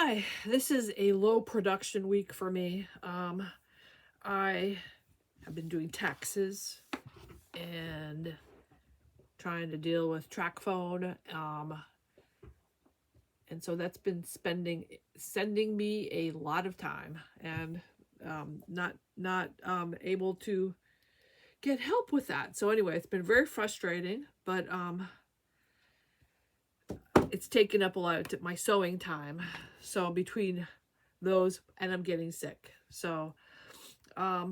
Hi, this is a low production week for me. I have been doing taxes and trying to deal with track phone. And so that's been sending me a lot of time, and not able to get help with that. So anyway, it's been very frustrating, but it's taken up a lot of my sewing time. So between those, and I'm getting sick. So I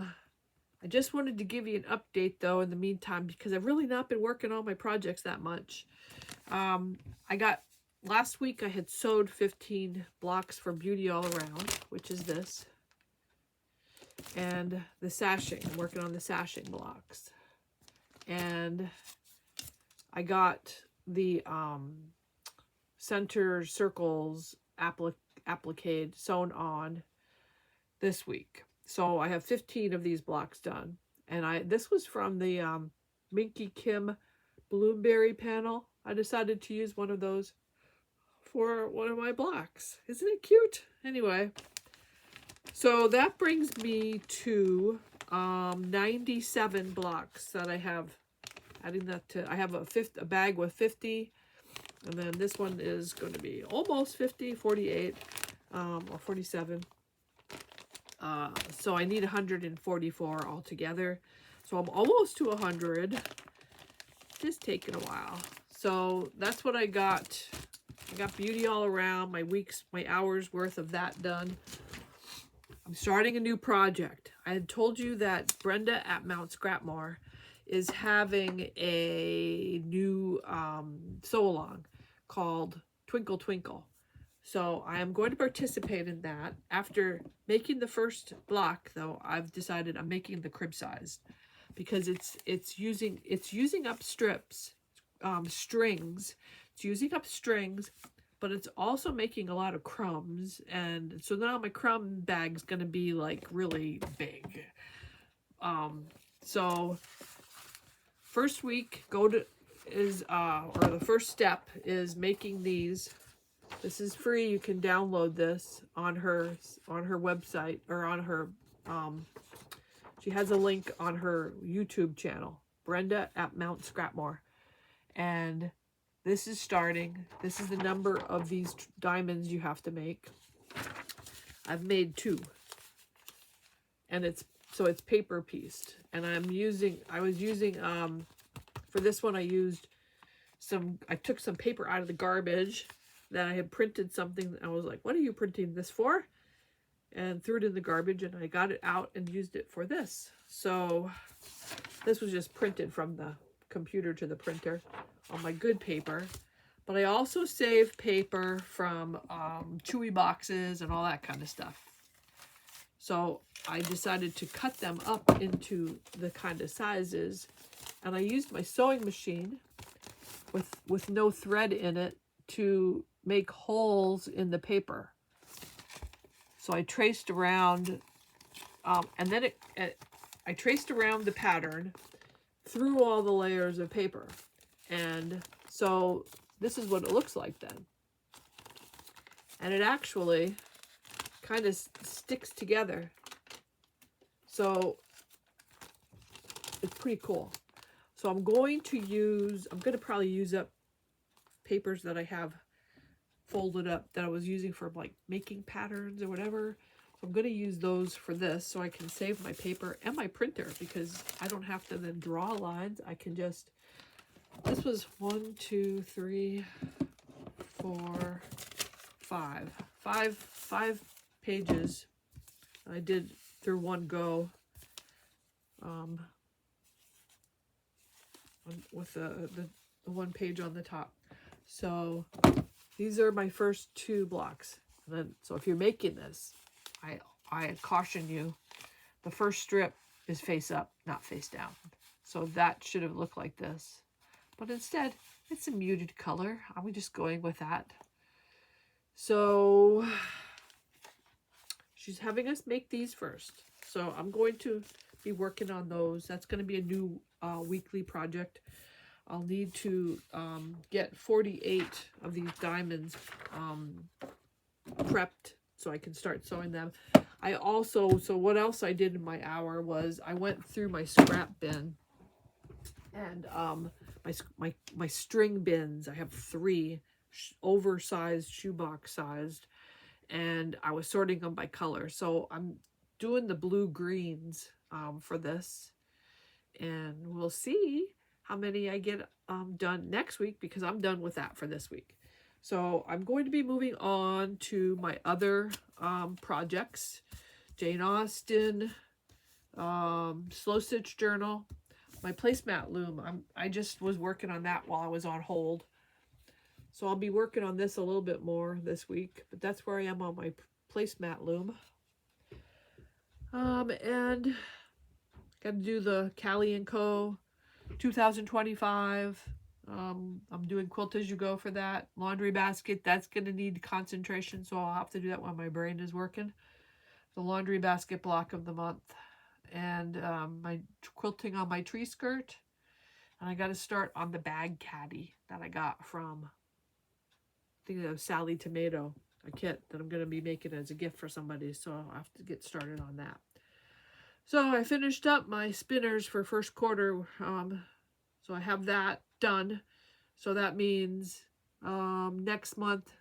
just wanted to give you an update though in the meantime, because I've really not been working on my projects that much. Last week I had sewed 15 blocks for Beauty All Around, which is this. And the sashing, I'm working on the sashing blocks. And I got the center circles applique sewn on this week. So I have 15 of these blocks done. And this was from the Minky Kim Bloomberry panel. I decided to use one of those for one of my blocks. Isn't it cute? Anyway, so that brings me to 97 blocks that I have. Adding that to, I have a bag with 50, and then this one is going to be almost 50, 48, or 47. So I need 144 altogether. So I'm almost to 100. Just taking a while. So that's what I got. I got Beauty All Around, my hours worth of that done. I'm starting a new project. I had told you that Brenda at Mount Scrapmore is having a new sew-along called Twinkle Twinkle. So I am going to participate in that. After making the first block, though, I've decided I'm making the crib size, because it's using up strings. It's using up strings, but it's also making a lot of crumbs, and so now my crumb bag's gonna be like really big. So first week or the first step is making these. This is free. You can download this on her website, or on her she has a link on her YouTube channel, Brenda at Mount Scrapmore. And this is starting. This is the number of these diamonds you have to make. I've made 2. And it's paper pieced. And I was using for this one I took some paper out of the garbage that I had printed something. I was like, what are you printing this for? And threw it in the garbage, and I got it out and used it for this. So this was just printed from the computer to the printer on my good paper. But I also saved paper from chewy boxes and all that kind of stuff. So I decided to cut them up into the kind of sizes, and I used my sewing machine with no thread in it to make holes in the paper. So I traced around, and then I traced around the pattern through all the layers of paper. And so this is what it looks like then. And it actually kind of sticks together. So it's pretty cool. So I'm going to probably use up papers that I have folded up that I was using for like making patterns or whatever. So I'm going to use those for this, so I can save my paper and my printer, because I don't have to then draw lines. I can just, this was 1, 2, 3, 4, 5 pages I did through one go, with the one page on the top. So these are my first 2 blocks. And then, so if you're making this, I caution you, the first strip is face up, not face down. So that should have looked like this. But instead, it's a muted color. I'm just going with that. So she's having us make these first. So I'm going to be working on those. That's going to be a new weekly project. I'll need to get 48 of these diamonds prepped so I can start sewing them. I also, so what else I did in my hour was I went through my scrap bin and my string bins. I have 3 oversized shoebox sized, and I was sorting them by color. So I'm doing the blue greens for this, and we'll see how many I get done next week, because I'm done with that for this week. So I'm going to be moving on to my other projects. Jane Austen, Slow Stitch Journal, my placemat loom. I just was working on that while I was on hold. So I'll be working on this a little bit more this week, but that's where I am on my placemat loom. And got to do the Callie & Co. 2025. I'm doing Quilt As You Go for that. Laundry basket, that's going to need concentration, so I'll have to do that when my brain is working. The laundry basket block of the month. And my quilting on my tree skirt. And I got to start on the bag caddy that I got from, I think it was Sally Tomato, a kit that I'm going to be making as a gift for somebody. So I'll have to get started on that. So I finished up my spinners for first quarter. So I have that done. So that means next month,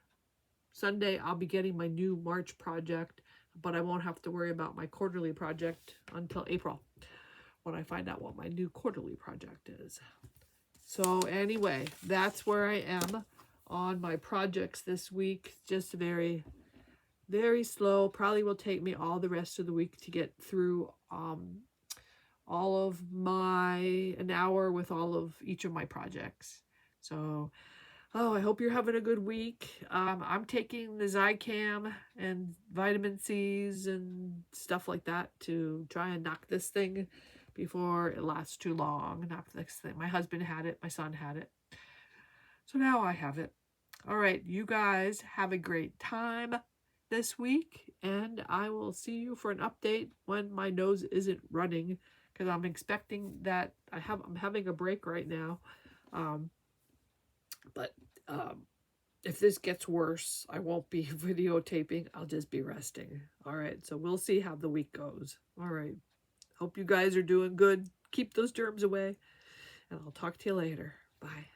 Sunday, I'll be getting my new March project, but I won't have to worry about my quarterly project until April, when I find out what my new quarterly project is. So anyway, that's where I am on my projects this week. Just very, very slow. Probably will take me all the rest of the week to get through all of an hour with all of each of my projects. So, I hope you're having a good week. I'm taking the Zicam and vitamin C's and stuff like that to try and knock this thing before it lasts too long. Knock this thing. My husband had it. My son had it. So now I have it. All right, you guys have a great time this week, and I will see you for an update when my nose isn't running, because I'm expecting that I'm having a break right now. But if this gets worse, I won't be videotaping. I'll just be resting. All right, so we'll see how the week goes. All right. Hope you guys are doing good. Keep those germs away, and I'll talk to you later. Bye.